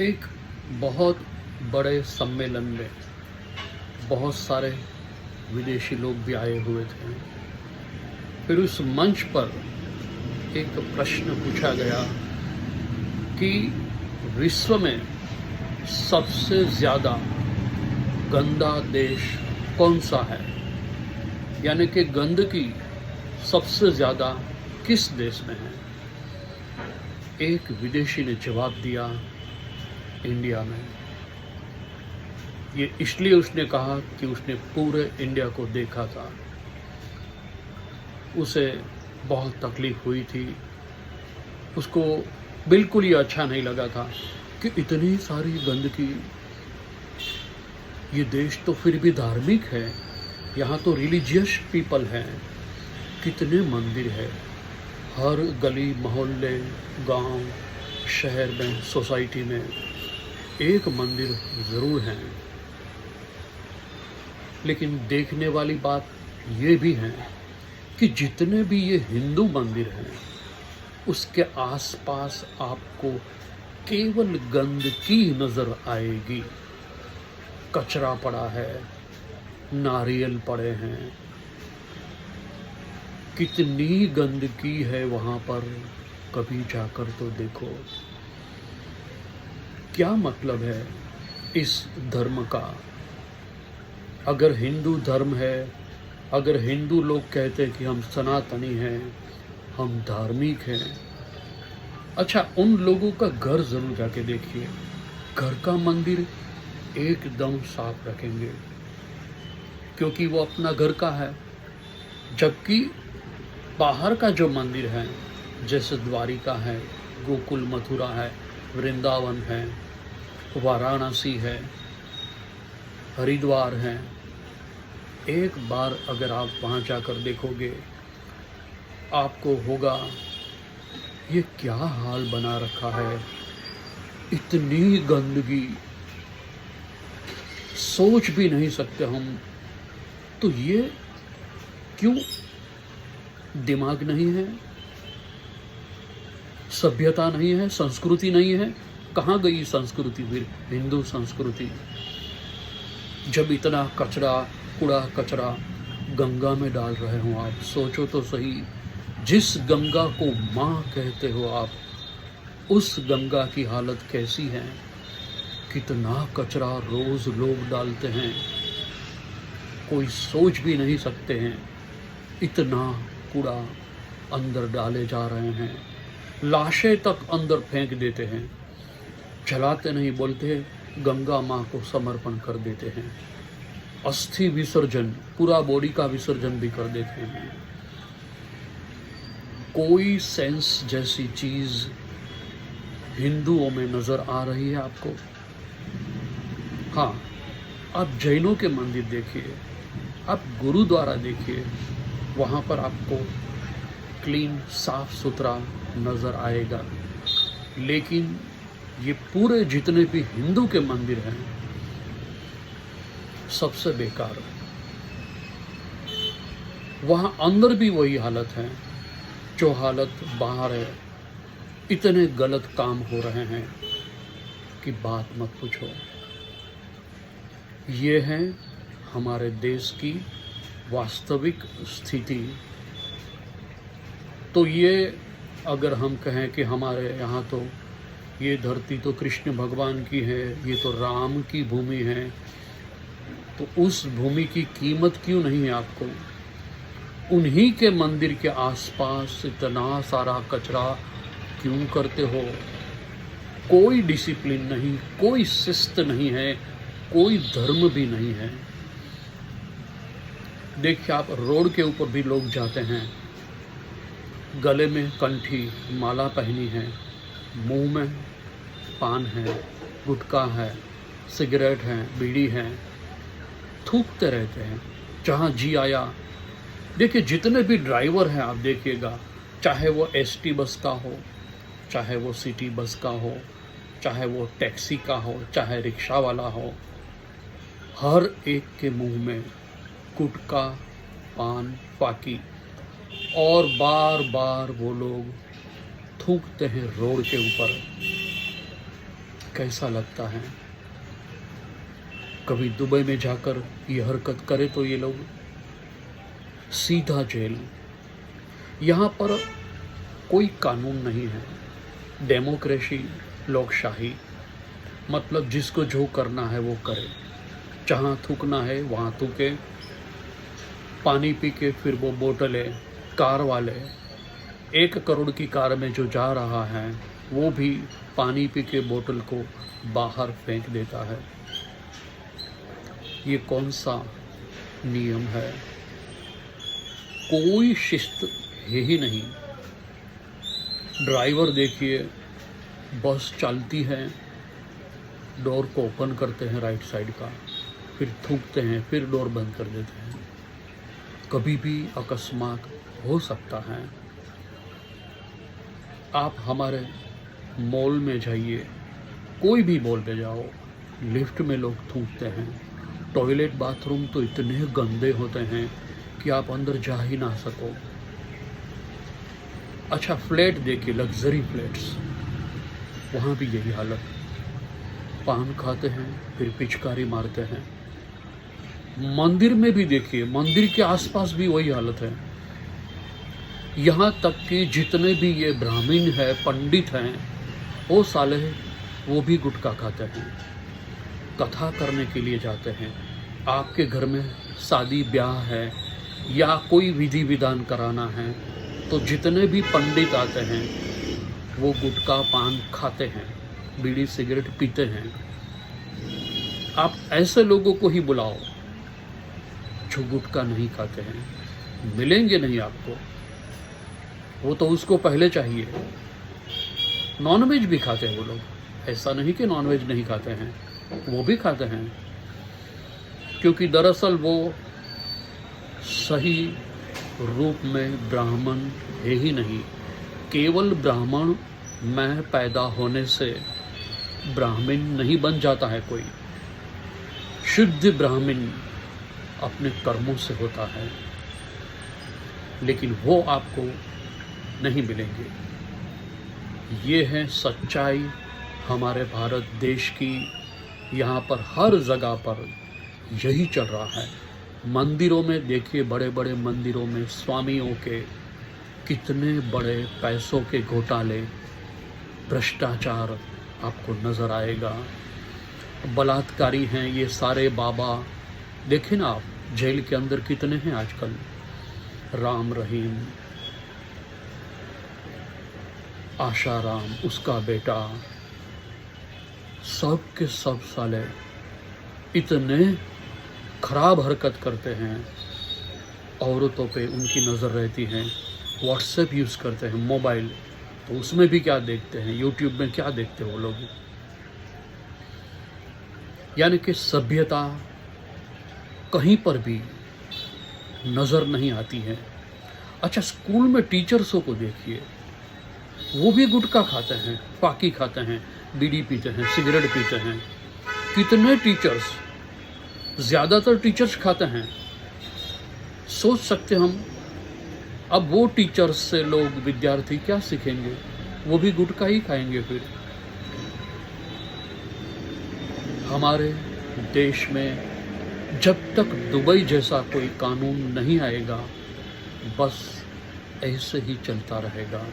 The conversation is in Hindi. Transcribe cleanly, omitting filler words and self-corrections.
एक बहुत बड़े सम्मेलन में बहुत सारे विदेशी लोग भी आए हुए थे। फिर उस मंच पर एक प्रश्न पूछा गया कि विश्व में सबसे ज़्यादा गंदा देश कौन सा है, यानी कि गंदगी सबसे ज़्यादा किस देश में है। एक विदेशी ने जवाब दिया, इंडिया में। ये इसलिए उसने कहा कि उसने पूरे इंडिया को देखा था। उसे बहुत तकलीफ हुई थी, उसको बिल्कुल ही अच्छा नहीं लगा था कि इतनी सारी गंदगी। ये देश तो फिर भी धार्मिक है, यहाँ तो रिलीजियस पीपल हैं, कितने मंदिर है, हर गली मोहल्ले गांव शहर में सोसाइटी में एक मंदिर ज़रूर है। लेकिन देखने वाली बात ये भी है कि जितने भी ये हिंदू मंदिर हैं उसके आसपास आपको केवल गंदगी नज़र आएगी। कचरा पड़ा है, नारियल पड़े हैं, कितनी गंदगी है वहाँ पर, कभी जाकर तो देखो। क्या मतलब है इस धर्म का? अगर हिंदू धर्म है, अगर हिंदू लोग कहते हैं कि हम सनातनी हैं, हम धार्मिक हैं, अच्छा उन लोगों का घर ज़रूर जाके देखिए, घर का मंदिर एकदम साफ रखेंगे क्योंकि वो अपना घर का है। जबकि बाहर का जो मंदिर है, जैसे द्वारिका है, गोकुल मथुरा है, वृंदावन है, वाराणसी है, हरिद्वार है, एक बार अगर आप वहाँ जाकर देखोगे आपको होगा ये क्या हाल बना रखा है, इतनी गंदगी सोच भी नहीं सकते हम। तो ये क्यों? दिमाग नहीं है, सभ्यता नहीं है, संस्कृति नहीं है। कहाँ गई संस्कृति फिर, हिंदू संस्कृति? जब इतना कचरा, कूड़ा कचरा गंगा में डाल रहे हो आप, सोचो तो सही। जिस गंगा को माँ कहते हो आप, उस गंगा की हालत कैसी है? कितना कचरा रोज लोग डालते हैं, कोई सोच भी नहीं सकते हैं। इतना कूड़ा अंदर डाले जा रहे हैं, लाशें तक अंदर फेंक देते हैं, जलाते नहीं, बोलते गंगा माँ को समर्पण कर देते हैं। अस्थि विसर्जन, पूरा बॉडी का विसर्जन भी कर देते हैं। कोई सेंस जैसी चीज हिंदुओं में नजर आ रही है आपको? हाँ, आप जैनों के मंदिर देखिए, आप गुरुद्वारा देखिए, वहाँ पर आपको क्लीन साफ सुथरा नज़र आएगा। लेकिन ये पूरे जितने भी हिंदू के मंदिर हैं सबसे बेकार। वहाँ अंदर भी वही हालत है जो हालत बाहर है। इतने गलत काम हो रहे हैं कि बात मत पूछो। ये है हमारे देश की वास्तविक स्थिति। तो ये अगर हम कहें कि हमारे यहाँ तो ये धरती तो कृष्ण भगवान की है, ये तो राम की भूमि है, तो उस भूमि की कीमत क्यों नहीं है आपको? उन्हीं के मंदिर के आसपास इतना सारा कचरा क्यों करते हो? कोई डिसिप्लिन नहीं, कोई शिस्त नहीं है, कोई धर्म भी नहीं है। देखिए, आप रोड के ऊपर भी लोग जाते हैं, गले में कंठी माला पहनी है, मुंह में पान है, गुटखा है, सिगरेट है, बीड़ी है, थूकते रहते हैं जहाँ जी आया। देखिए, जितने भी ड्राइवर हैं आप देखिएगा, चाहे वो एसटी बस का हो, चाहे वो सिटी बस का हो, चाहे वो टैक्सी का हो, चाहे रिक्शा वाला हो, हर एक के मुंह में गुटखा, पान, फाकी, और बार बार वो लोग थूकते हैं रोड के ऊपर। कैसा लगता है। कभी दुबई में जाकर ये हरकत करे तो ये लोग सीधा जेल। यहाँ पर कोई कानून नहीं है, डेमोक्रेसी, लोकशाही, मतलब जिसको जो करना है वो करे, जहाँ थूकना है वहाँ थूके, पानी पी के फिर वो बोतलें, कार वाले 1 करोड़ की कार में जो जा रहा है वो भी पानी पी के बोतल को बाहर फेंक देता है। ये कौन सा नियम है? कोई शिस्त है ही नहीं। ड्राइवर देखिए, बस चलती है, डोर को ओपन करते हैं राइट साइड का, फिर थूकते हैं, फिर डोर बंद कर देते हैं। कभी भी अकस्मात हो सकता है। आप हमारे मॉल में जाइए, कोई भी मॉल में जाओ, लिफ्ट में लोग थूकते हैं। टॉयलेट बाथरूम तो इतने गंदे होते हैं कि आप अंदर जा ही ना सको। अच्छा, फ्लैट देखिए, लग्जरी फ्लैट्स, वहाँ भी यही हालत। पान खाते हैं, फिर पिचकारी मारते हैं। मंदिर में भी देखिए, मंदिर के आसपास भी वही हालत है। यहाँ तक कि जितने भी ये ब्राह्मण है, पंडित हैं, वो साले वो भी गुटखा खाते हैं। कथा करने के लिए जाते हैं। आपके घर में शादी ब्याह है या कोई विधि विधान कराना है तो जितने भी पंडित आते हैं वो गुटखा पान खाते हैं, बीड़ी सिगरेट पीते हैं। आप ऐसे लोगों को ही बुलाओ जो गुटखा नहीं खाते हैं, मिलेंगे नहीं आपको। वो तो उसको पहले चाहिए। नॉनवेज भी खाते हैं वो लोग, ऐसा नहीं कि नॉनवेज नहीं खाते हैं, वो भी खाते हैं, क्योंकि दरअसल वो सही रूप में ब्राह्मण है ही नहीं। केवल ब्राह्मण में पैदा होने से ब्राह्मण नहीं बन जाता है कोई। शुद्ध ब्राह्मण अपने कर्मों से होता है, लेकिन वो आपको नहीं मिलेंगे। ये है सच्चाई हमारे भारत देश की। यहाँ पर हर जगह पर यही चल रहा है। मंदिरों में देखिए, बड़े बड़े मंदिरों में स्वामियों के कितने बड़े पैसों के घोटाले, भ्रष्टाचार आपको नज़र आएगा। बलात्कारी हैं ये सारे बाबा। देखिए ना आप, जेल के अंदर कितने हैं आजकल। राम रहीम, आशाराम, उसका बेटा, सब के सब साले इतने खराब हरकत करते हैं। औरतों पे उनकी नज़र रहती है। व्हाट्सएप यूज़ करते हैं, मोबाइल, तो उसमें भी क्या देखते हैं, यूट्यूब में क्या देखते हैं वो लोग। यानी कि सभ्यता कहीं पर भी नज़र नहीं आती है। अच्छा, स्कूल में टीचर्सों को देखिए, वो भी गुटखा खाते हैं, पाकी खाते हैं, बीड़ी पीते हैं, सिगरेट पीते हैं। कितने टीचर्स, ज़्यादातर टीचर्स खाते हैं। सोच सकते हम, अब वो टीचर्स से लोग, विद्यार्थी क्या सीखेंगे? वो भी गुटखा ही खाएंगे। फिर हमारे देश में जब तक दुबई जैसा कोई कानून नहीं आएगा, बस ऐसे ही चलता रहेगा।